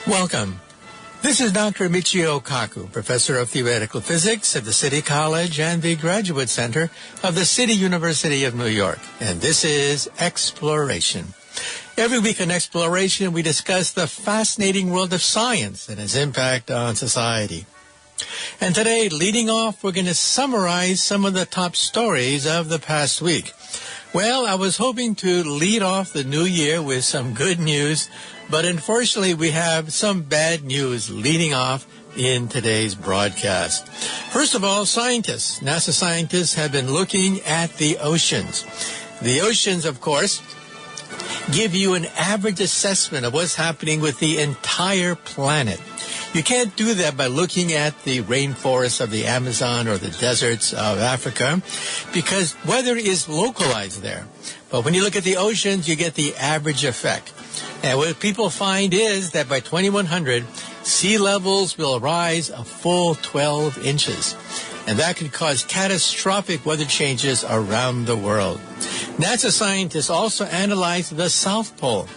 Welcome. This is Dr. Michio Kaku, Professor of Theoretical Physics at the City College and the Graduate Center of the City University of New York. And this is Exploration. Every week on Exploration, we discuss the fascinating world of science and its impact on society. And today, leading off, we're going to summarize some of the top stories of the past week. Well, I was hoping to lead off the new year with some good news, but unfortunately, we have some bad news leading off in today's broadcast. First of all, NASA scientists have been looking at the oceans. The oceans, of course, give you an average assessment of what's happening with the entire planet. You can't do that by looking at the rainforests of the Amazon or the deserts of Africa because weather is localized there. But when you look at the oceans, you get the average effect. And what people find is that by 2100, sea levels will rise a full 12 inches. And that could cause catastrophic weather changes around the world. NASA scientists also analyzed the South Pole.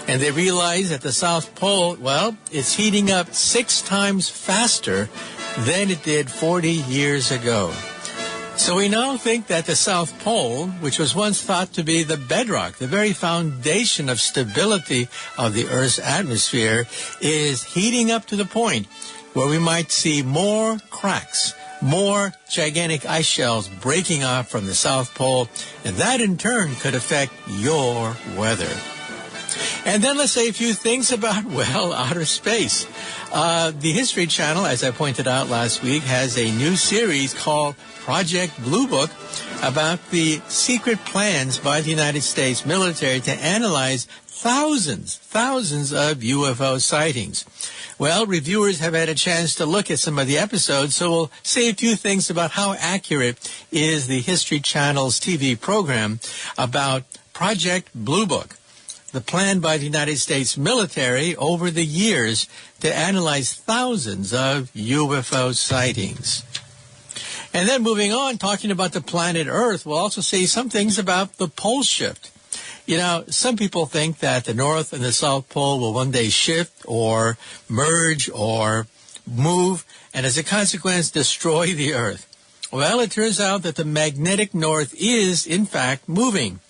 And they realized that the South Pole, well, it's heating up 6 times faster than it did 40 years ago. So we now think that the South Pole, which was once thought to be the bedrock, the very foundation of stability of the Earth's atmosphere, is heating up to the point where we might see more cracks, more gigantic ice shelves breaking off from the South Pole, and that in turn could affect your weather. And then let's say a few things about, well, outer space. The History Channel, as I pointed out last week, has a new series called Project Blue Book about the secret plans by the United States military to analyze thousands of UFO sightings. Well, reviewers have had a chance to look at some of the episodes, so we'll say a few things about how accurate is the History Channel's TV program about Project Blue Book, the plan by the United States military over the years to analyze thousands of UFO sightings. And then moving on, talking about the planet Earth, we'll also say some things about the pole shift. You know, some people think that the North and the South Pole will one day shift or merge or move, and as a consequence, destroy the Earth. Well, it turns out that the magnetic North is, in fact, moving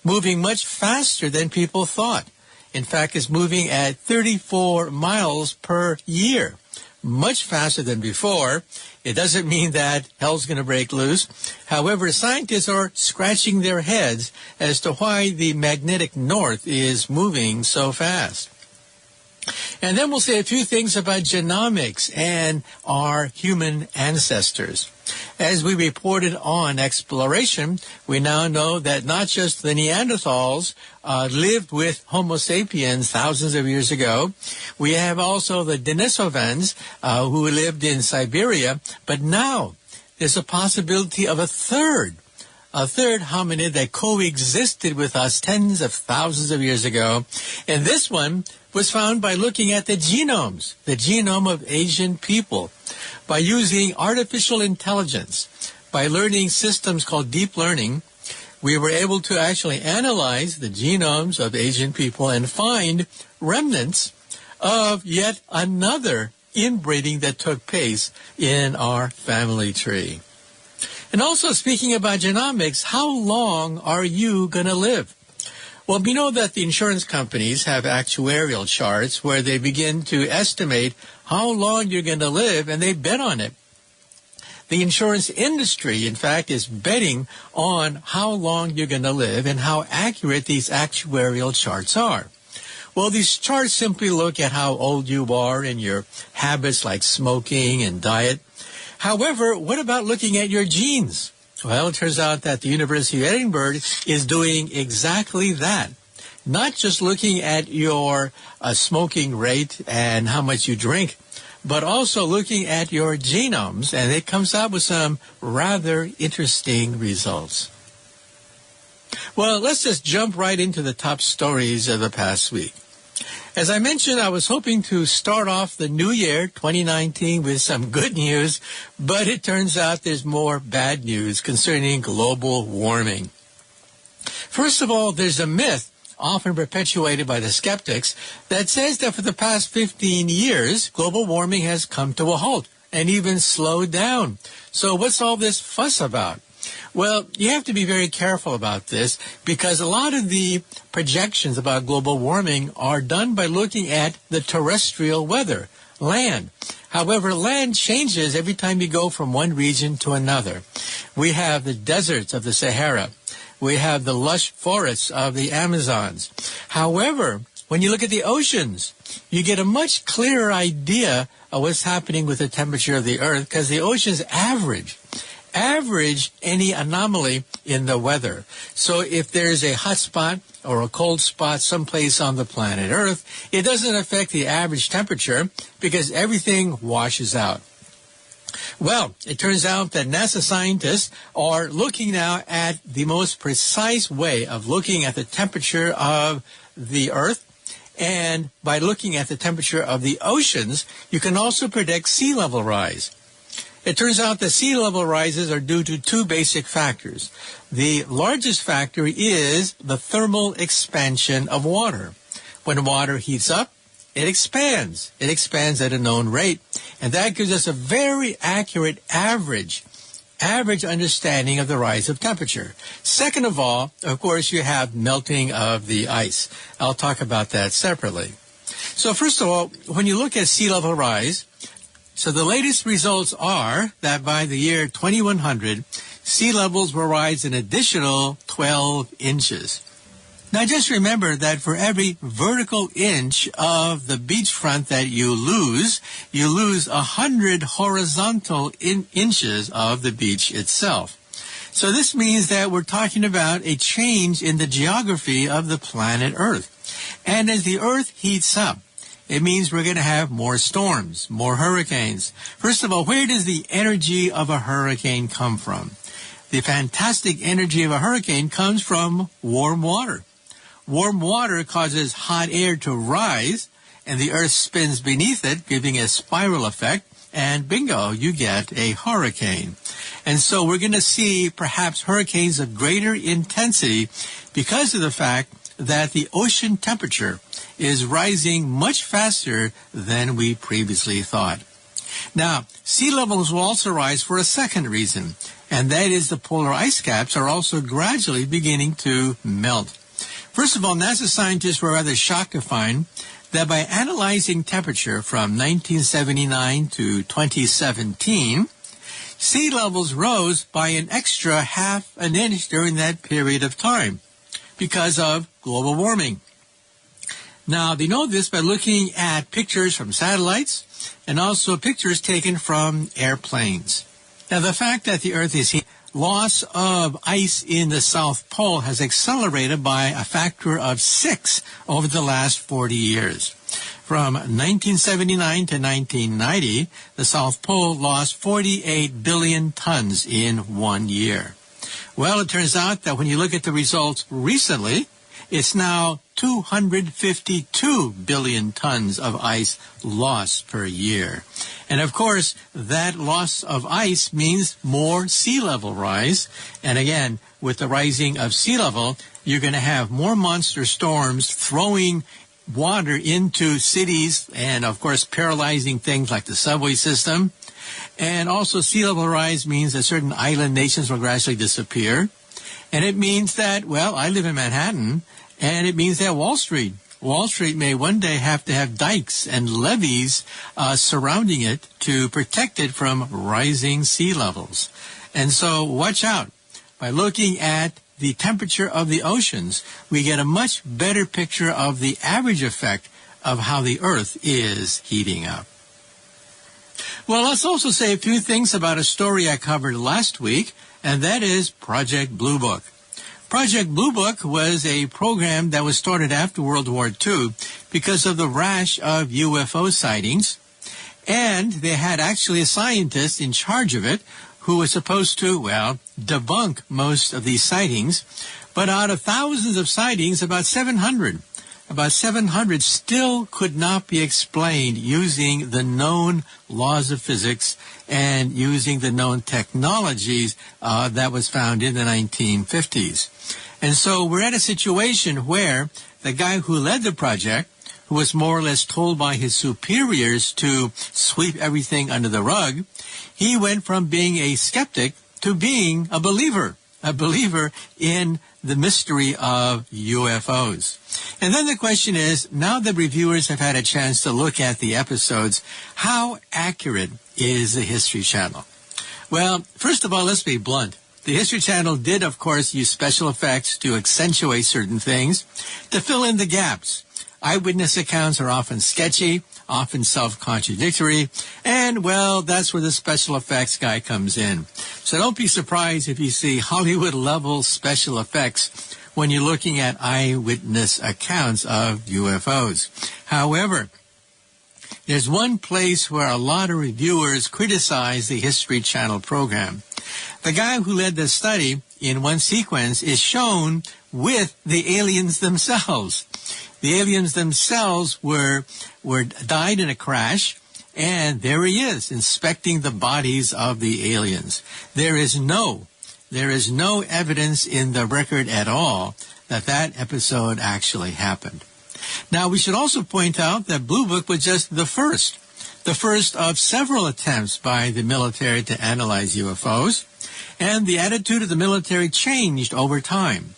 much faster than people thought. In fact, it's moving at 34 miles per year, much faster than before. It doesn't mean that hell's going to break loose. However, scientists are scratching their heads as to why the magnetic north is moving so fast. And then we'll say a few things about genomics and our human ancestors. As we reported on Exploration, we now know that not just the Neanderthals lived with Homo sapiens thousands of years ago. We have also the Denisovans who lived in Siberia. But now there's a possibility of a third hominid that coexisted with us tens of thousands of years ago. And this one was found by looking at the genome of Asian people. By using artificial intelligence, by learning systems called deep learning, we were able to actually analyze the genomes of Asian people and find remnants of yet another inbreeding that took place in our family tree. And also speaking about genomics, how long are you going to live? Well, we know that the insurance companies have actuarial charts where they begin to estimate how long you're going to live, and they bet on it. The insurance industry, in fact, is betting on how long you're going to live and how accurate these actuarial charts are. Well, these charts simply look at how old you are and your habits like smoking and diet. However, what about looking at your genes? Well, it turns out that the University of Edinburgh is doing exactly that. Not just looking at your smoking rate and how much you drink, but also looking at your genomes, and it comes out with some rather interesting results. Well, let's just jump right into the top stories of the past week. As I mentioned, I was hoping to start off the new year, 2019, with some good news, but it turns out there's more bad news concerning global warming. First of all, there's a myth often perpetuated by the skeptics, that says that for the past 15 years, global warming has come to a halt and even slowed down. So what's all this fuss about? Well, you have to be very careful about this because a lot of the projections about global warming are done by looking at the terrestrial weather, land. However, land changes every time you go from one region to another. We have the deserts of the Sahara. We have the lush forests of the Amazons. However, when you look at the oceans, you get a much clearer idea of what's happening with the temperature of the Earth because the oceans average any anomaly in the weather. So if there's a hot spot or a cold spot someplace on the planet Earth, it doesn't affect the average temperature because everything washes out. Well, it turns out that NASA scientists are looking now at the most precise way of looking at the temperature of the Earth. And by looking at the temperature of the oceans, you can also predict sea level rise. It turns out that sea level rises are due to two basic factors. The largest factor is the thermal expansion of water. When water heats up, it expands. It expands at a known rate. And that gives us a very accurate average understanding of the rise of temperature. Second of all, of course, you have melting of the ice. I'll talk about that separately. So first of all, when you look at sea level rise, so the latest results are that by the year 2100, sea levels will rise an additional 12 inches. Now just remember that for every vertical inch of the beachfront that you lose 100 horizontal inches of the beach itself. So this means that we're talking about a change in the geography of the planet Earth. And as the Earth heats up, it means we're going to have more storms, more hurricanes. First of all, where does the energy of a hurricane come from? The fantastic energy of a hurricane comes from warm water. Warm water causes hot air to rise, and the Earth spins beneath it, giving a spiral effect, and bingo, you get a hurricane. And so we're going to see perhaps hurricanes of greater intensity because of the fact that the ocean temperature is rising much faster than we previously thought. Now, sea levels will also rise for a second reason, and that is the polar ice caps are also gradually beginning to melt. First of all, NASA scientists were rather shocked to find that by analyzing temperature from 1979 to 2017, sea levels rose by an extra half an inch during that period of time because of global warming. Now, they know this by looking at pictures from satellites and also pictures taken from airplanes. Now, the fact that the Earth is heating, loss of ice in the South Pole has accelerated by a factor of 6 over the last 40 years. From 1979 to 1990, the South Pole lost 48 billion tons in 1 year. Well, it turns out that when you look at the results recently, it's now 252 billion tons of ice lost per year. And of course, that loss of ice means more sea level rise. And again, with the rising of sea level, you're going to have more monster storms throwing water into cities and, of course, paralyzing things like the subway system. And also sea level rise means that certain island nations will gradually disappear. And it means that, well, I live in Manhattan, and it means that Wall Street may one day have to have dikes and levees surrounding it to protect it from rising sea levels. And so watch out. By looking at the temperature of the oceans, we get a much better picture of the average effect of how the Earth is heating up. Well, let's also say a few things about a story I covered last week, and that is Project Blue Book. Project Blue Book was a program that was started after World War II because of the rash of UFO sightings. And they had actually a scientist in charge of it who was supposed to, well, debunk most of these sightings. But out of thousands of sightings, about 700 still could not be explained using the known laws of physics and using the known technologies that was found in the 1950s. And so we're at a situation where the guy who led the project, who was more or less told by his superiors to sweep everything under the rug, he went from being a skeptic to being a believer in the mystery of UFOs. And then the question is, now that reviewers have had a chance to look at the episodes, how accurate is the History Channel? Well, first of all, let's be blunt. The History Channel did, of course, use special effects to accentuate certain things, to fill in the gaps. Eyewitness accounts are often sketchy, often self-contradictory, and, well, that's where the special effects guy comes in. So don't be surprised if you see Hollywood-level special effects when you're looking at eyewitness accounts of UFOs. However, there's one place where a lot of reviewers criticize the History Channel program. The guy who led the study in one sequence is shown with the aliens themselves. The aliens themselves were died in a crash, and there he is, inspecting the bodies of the aliens. There is no evidence in the record at all that episode actually happened. Now, we should also point out that Blue Book was just the first of several attempts by the military to analyze UFOs, and the attitude of the military changed over time.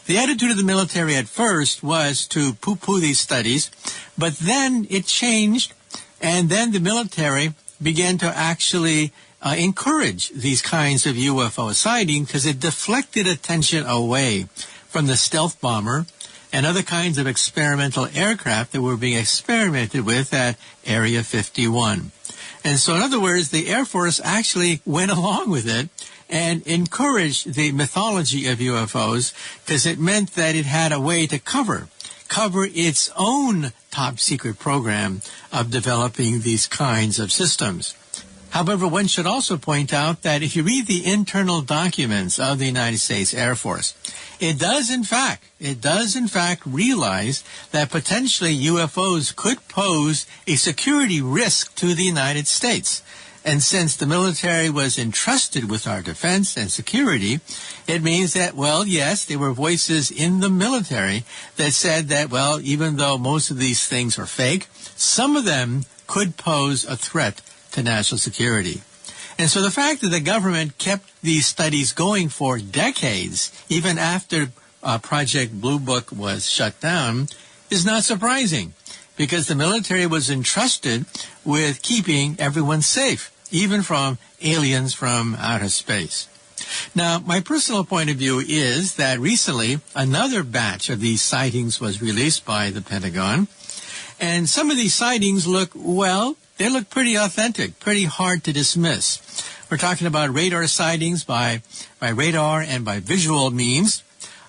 The attitude of the military at first was to poo-poo these studies, but then it changed, and then the military began to actually encourage these kinds of UFO sightings because it deflected attention away from the stealth bomber and other kinds of experimental aircraft that were being experimented with at Area 51. And so, in other words, the Air Force actually went along with it and encouraged the mythology of UFOs because it meant that it had a way to cover its own top-secret program of developing these kinds of systems. However, one should also point out that if you read the internal documents of the United States Air Force, it does in fact realize that potentially UFOs could pose a security risk to the United States. And since the military was entrusted with our defense and security, it means that, well, yes, there were voices in the military that said that, well, even though most of these things are fake, some of them could pose a threat to national security. And so the fact that the government kept these studies going for decades, even after Project Blue Book was shut down, is not surprising, because the military was entrusted with keeping everyone safe, even from aliens from outer space. Now, my personal point of view is that recently another batch of these sightings was released by the Pentagon, and some of these sightings look pretty authentic, pretty hard to dismiss. We're talking about radar sightings by radar and by visual means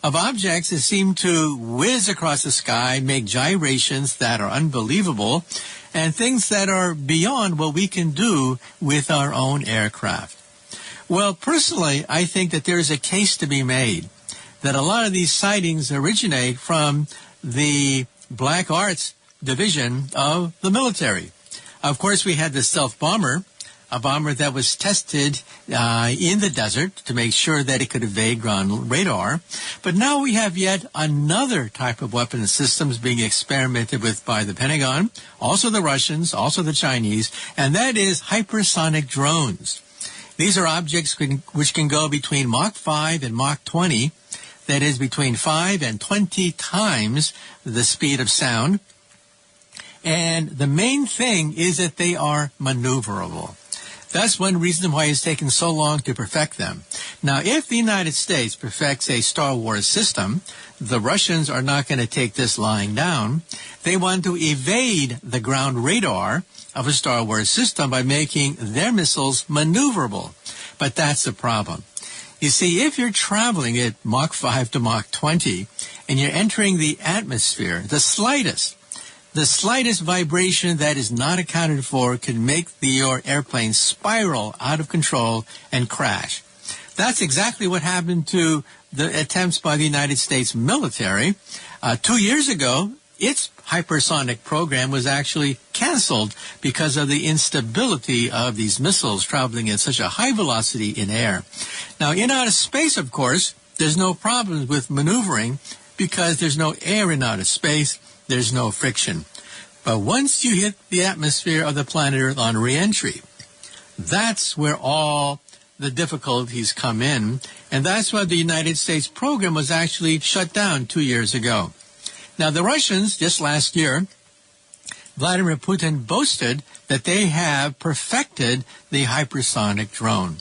of objects that seem to whiz across the sky, make gyrations that are unbelievable, and things that are beyond what we can do with our own aircraft. Well, personally, I think that there's a case to be made that a lot of these sightings originate from the black arts division of the military. Of course, we had the stealth bomber, a bomber that was tested in the desert to make sure that it could evade ground radar. But now we have yet another type of weapon systems being experimented with by the Pentagon, also the Russians, also the Chinese, and that is hypersonic drones. These are objects which can go between Mach 5 and Mach 20, that is between 5 and 20 times the speed of sound. And the main thing is that they are maneuverable. That's one reason why it's taken so long to perfect them. Now, if the United States perfects a Star Wars system, the Russians are not going to take this lying down. They want to evade the ground radar of a Star Wars system by making their missiles maneuverable. But that's the problem. You see, if you're traveling at Mach 5 to Mach 20 and you're entering the atmosphere, the slightest vibration that is not accounted for can make your airplane spiral out of control and crash. That's exactly what happened to the attempts by the United States military. 2 years ago, its hypersonic program was actually canceled because of the instability of these missiles traveling at such a high velocity in air. Now, in outer space, of course, there's no problem with maneuvering because there's no air in outer space, there's no friction. But once you hit the atmosphere of the planet Earth on re-entry, that's where all the difficulties come in, and that's why the United States program was actually shut down 2 years ago. Now, the Russians, just last year, Vladimir Putin boasted that they have perfected the hypersonic drone.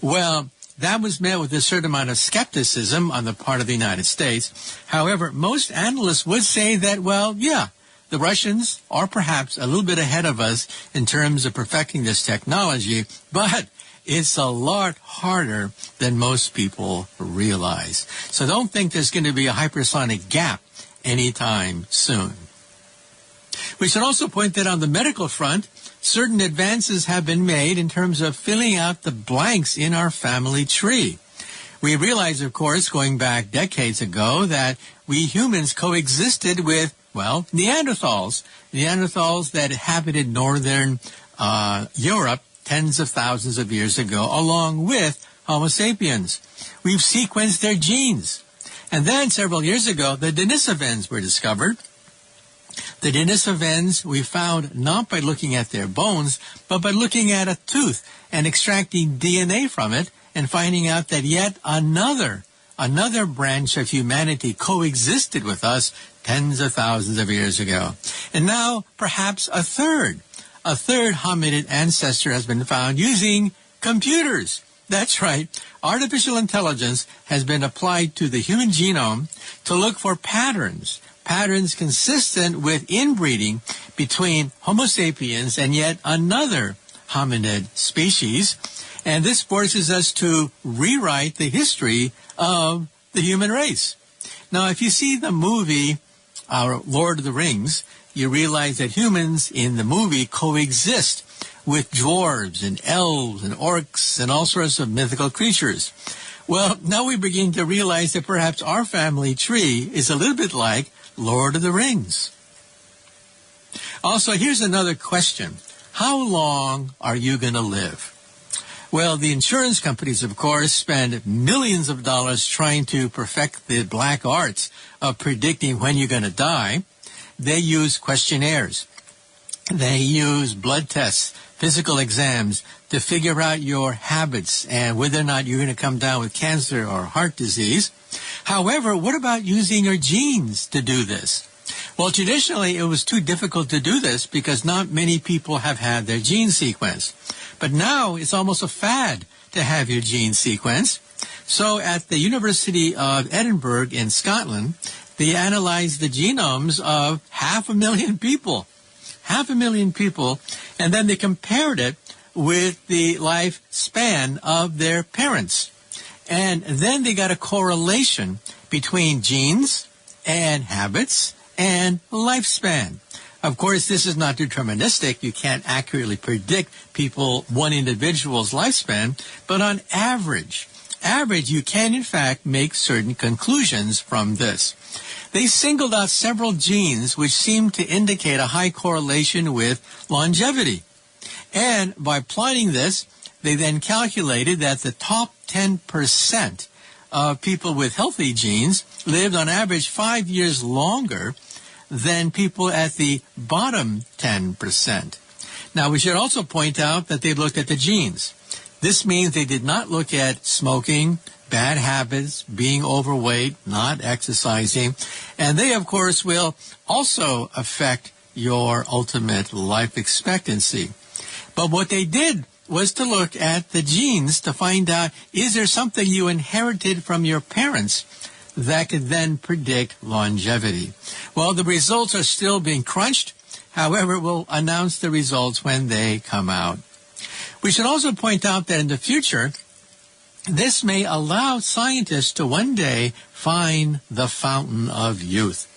Well, that was met with a certain amount of skepticism on the part of the United States. However, most analysts would say that, well, yeah, the Russians are perhaps a little bit ahead of us in terms of perfecting this technology, but it's a lot harder than most people realize. So don't think there's going to be a hypersonic gap anytime soon. We should also point that on the medical front, certain advances have been made in terms of filling out the blanks in our family tree. We realize, of course, going back decades ago, that we humans coexisted with, well, Neanderthals that inhabited northern Europe tens of thousands of years ago, along with Homo sapiens. We've sequenced their genes. And then several years ago, the Denisovans were discovered. The Denisovans we found not by looking at their bones, but by looking at a tooth and extracting DNA from it and finding out that yet another branch of humanity coexisted with us tens of thousands of years ago. And now perhaps a third hominid ancestor has been found using computers. That's right. Artificial intelligence has been applied to the human genome to look for patterns consistent with inbreeding between Homo sapiens and yet another hominid species. And this forces us to rewrite the history of the human race. Now, if you see the movie Lord of the Rings, you realize that humans in the movie coexist with dwarves and elves and orcs and all sorts of mythical creatures. Well, now we begin to realize that perhaps our family tree is a little bit like Lord of the Rings. Also, here's another question. How long are you going to live? Well, the insurance companies, of course, spend millions of dollars trying to perfect the black arts of predicting when you're going to die. They use questionnaires. They use blood tests, physical exams to figure out your habits and whether or not you're going to come down with cancer or heart disease. However, what about using your genes to do this? Well, traditionally, it was too difficult to do this because not many people have had their genes sequenced. But now it's almost a fad to have your genes sequenced. So at the University of Edinburgh in Scotland, they analyzed the genomes of 500,000 people. 500,000 people, and then they compared it with the lifespan of their parents. And then they got a correlation between genes and habits and lifespan. Of course, this is not deterministic. You can't accurately predict one individual's lifespan, but on average, you can in fact make certain conclusions from this. They singled out several genes which seemed to indicate a high correlation with longevity. And by plotting this, they then calculated that the top 10% of people with healthy genes lived on average 5 years longer than people at the bottom 10%. Now, we should also point out that they looked at the genes. This means they did not look at smoking, bad habits, being overweight, not exercising, and they, of course, will also affect your ultimate life expectancy. But what they did was to look at the genes to find out, is there something you inherited from your parents that could then predict longevity? Well, the results are still being crunched. However, we'll announce the results when they come out. We should also point out that in the future, this may allow scientists to one day find the fountain of youth.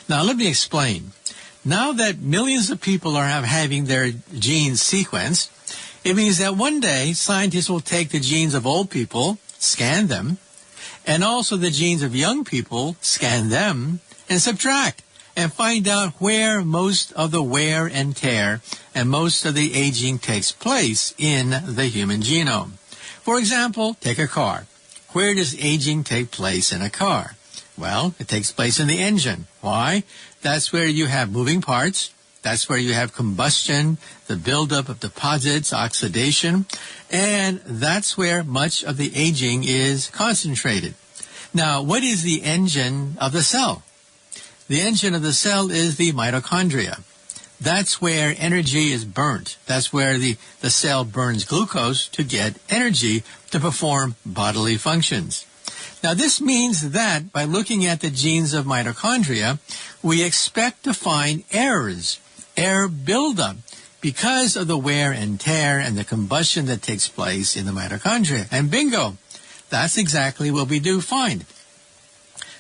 Now, let me explain. Now that millions of people are having their genes sequenced, it means that one day scientists will take the genes of old people, scan them, and also the genes of young people, scan them, and subtract, and find out where most of the wear and tear and most of the aging takes place in the human genome. For example, take a car. Where does aging take place in a car? Well, it takes place in the engine. Why? That's where you have moving parts. That's where you have combustion, the buildup of deposits, oxidation, and that's where much of the aging is concentrated. Now, what is the engine of the cell? The engine of the cell is the mitochondria. That's where energy is burnt. That's where the cell burns glucose to get energy to perform bodily functions. Now, this means that by looking at the genes of mitochondria, we expect to find errors, air buildup, because of the wear and tear and the combustion that takes place in the mitochondria. And bingo, that's exactly what we do find.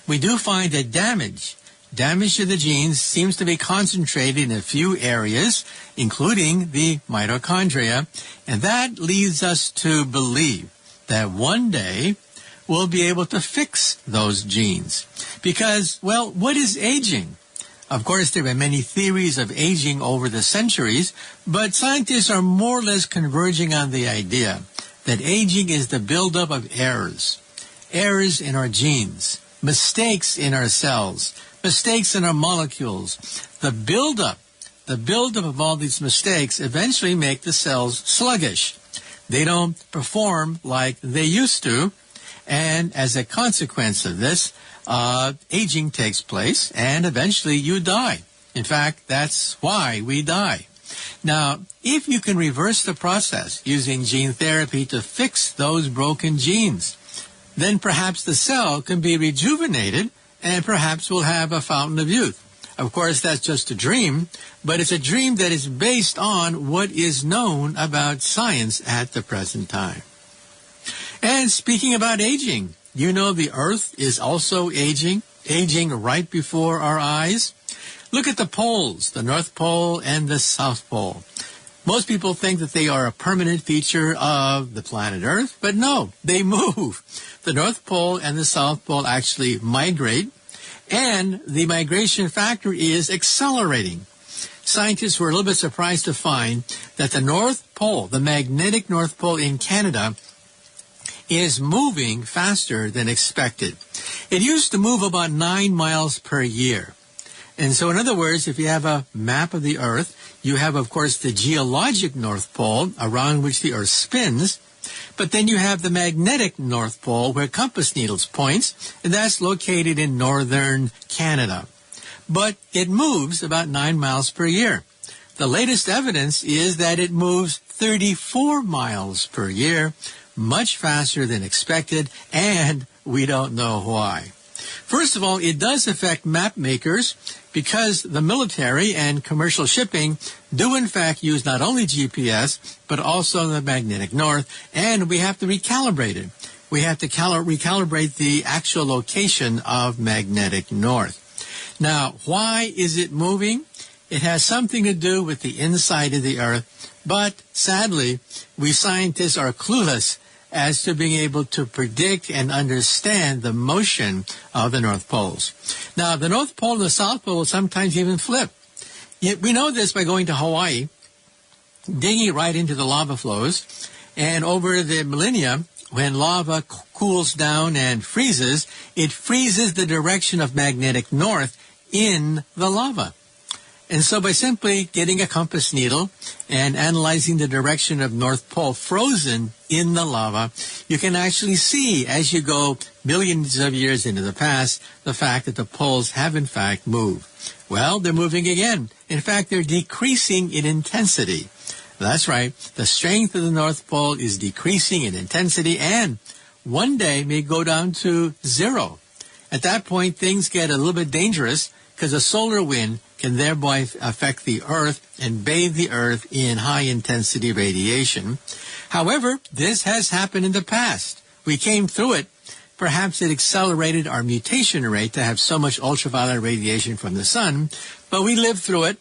We do find that damage to the genes seems to be concentrated in a few areas, including the mitochondria, and that leads us to believe that one day we'll be able to fix those genes. Because, well, what is aging? Of course, there have been many theories of aging over the centuries, but scientists are more or less converging on the idea that aging is the buildup of errors in our genes, mistakes in our cells, mistakes in our molecules. The buildup of all these mistakes eventually make the cells sluggish. They don't perform like they used to, and as a consequence of this, aging takes place, and eventually you die. In fact, that's why we die. Now, if you can reverse the process using gene therapy to fix those broken genes, then perhaps the cell can be rejuvenated, and perhaps we'll have a fountain of youth. Of course, that's just a dream, but it's a dream that is based on what is known about science at the present time. And speaking about aging, you know the Earth is also aging right before our eyes. Look at the poles, the North Pole and the South Pole. Most people think that they are a permanent feature of the planet Earth, but no, they move. The North Pole and the South Pole actually migrate, and the migration factor is accelerating. Scientists were a little bit surprised to find that the North Pole, the magnetic North Pole in Canada, is moving faster than expected. It used to move about 9 miles per year. And so, in other words, if you have a map of the Earth, you have, of course, the geologic North Pole around which the Earth spins, but then you have the magnetic North Pole where compass needles points, and that's located in northern Canada. But it moves about 9 miles per year. The latest evidence is that it moves 34 miles per year, much faster than expected, and we don't know why. First of all, it does affect map makers because the military and commercial shipping do in fact use not only GPS, but also the magnetic north, and we have to recalibrate it. We have to recalibrate the actual location of magnetic north. Now, why is it moving? It has something to do with the inside of the Earth, but sadly, we scientists are clueless as to being able to predict and understand the motion of the North Poles. Now, the North Pole and the South Pole will sometimes even flip. Yet we know this by going to Hawaii, digging right into the lava flows, and over the millennia, when lava cools down and freezes, it freezes the direction of magnetic north in the lava. And so by simply getting a compass needle and analyzing the direction of North Pole frozen in the lava, you can actually see as you go millions of years into the past, the fact that the poles have in fact moved. Well, they're moving again. In fact, they're decreasing in intensity. That's right. The strength of the North Pole is decreasing in intensity and one day may go down to zero. At that point, things get a little bit dangerous because a solar wind can thereby affect the Earth and bathe the Earth in high-intensity radiation. However, this has happened in the past. We came through it. Perhaps it accelerated our mutation rate to have so much ultraviolet radiation from the sun, but we lived through it.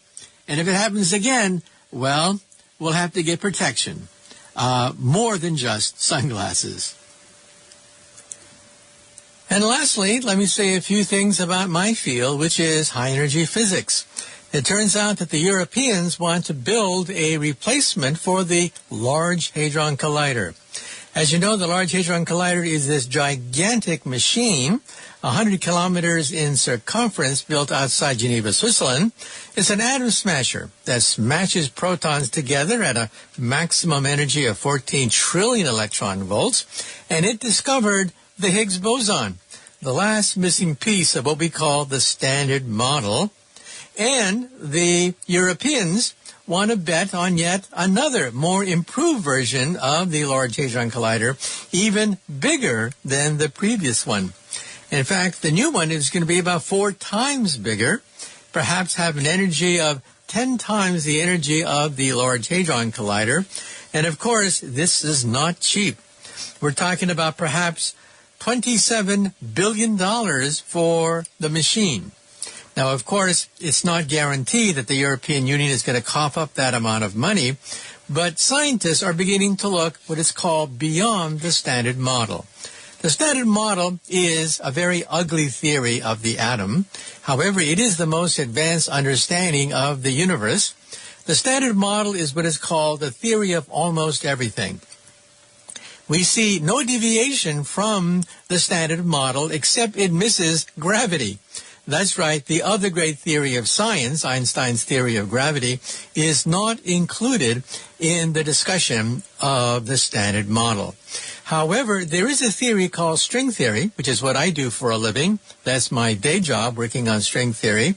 And if it happens again, well, we'll have to get protection, more than just sunglasses. And lastly, let me say a few things about my field, which is high-energy physics. It turns out that the Europeans want to build a replacement for the Large Hadron Collider. As you know, the Large Hadron Collider is this gigantic machine 100 kilometers in circumference, built outside Geneva, Switzerland. It's an atom smasher that smashes protons together at a maximum energy of 14 trillion electron volts, and it discovered the Higgs boson, the last missing piece of what we call the Standard Model. And the Europeans want to bet on yet another, more improved version of the Large Hadron Collider, even bigger than the previous one. In fact, the new one is going to be about 4 times bigger, perhaps have an energy of 10 times the energy of the Large Hadron Collider. And of course, this is not cheap. We're talking about perhaps $27 billion for the machine. Now, of course, it's not guaranteed that the European Union is going to cough up that amount of money, but scientists are beginning to look what is called beyond the Standard Model. The Standard Model is a very ugly theory of the atom. However, it is the most advanced understanding of the universe. The Standard Model is what is called the theory of almost everything. We see no deviation from the Standard Model except it misses gravity. That's right, the other great theory of science, Einstein's theory of gravity, is not included in the discussion of the Standard Model. However, there is a theory called string theory, which is what I do for a living. That's my day job, working on string theory.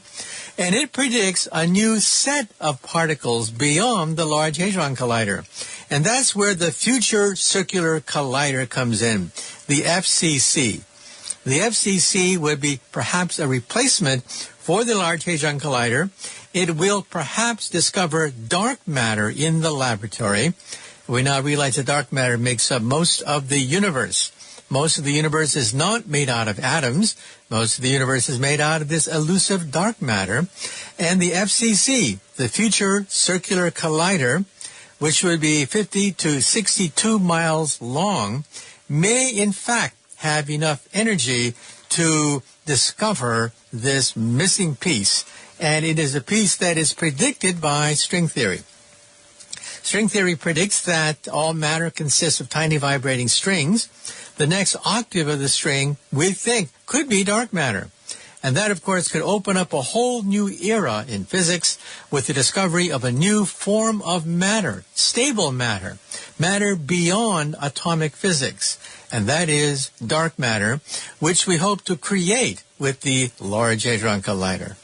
And it predicts a new set of particles beyond the Large Hadron Collider. And that's where the Future Circular Collider comes in, the FCC. The FCC would be perhaps a replacement for the Large Hadron Collider. It will perhaps discover dark matter in the laboratory. We now realize that dark matter makes up most of the universe. Most of the universe is not made out of atoms. Most of the universe is made out of this elusive dark matter. And the FCC, the Future Circular Collider, which would be 50 to 62 miles long, may in fact have enough energy to discover this missing piece. And it is a piece that is predicted by string theory. String theory predicts that all matter consists of tiny vibrating strings. The next octave of the string, we think, could be dark matter. And that, of course, could open up a whole new era in physics with the discovery of a new form of matter, stable matter, matter beyond atomic physics. And that is dark matter, which we hope to create with the Large Hadron Collider.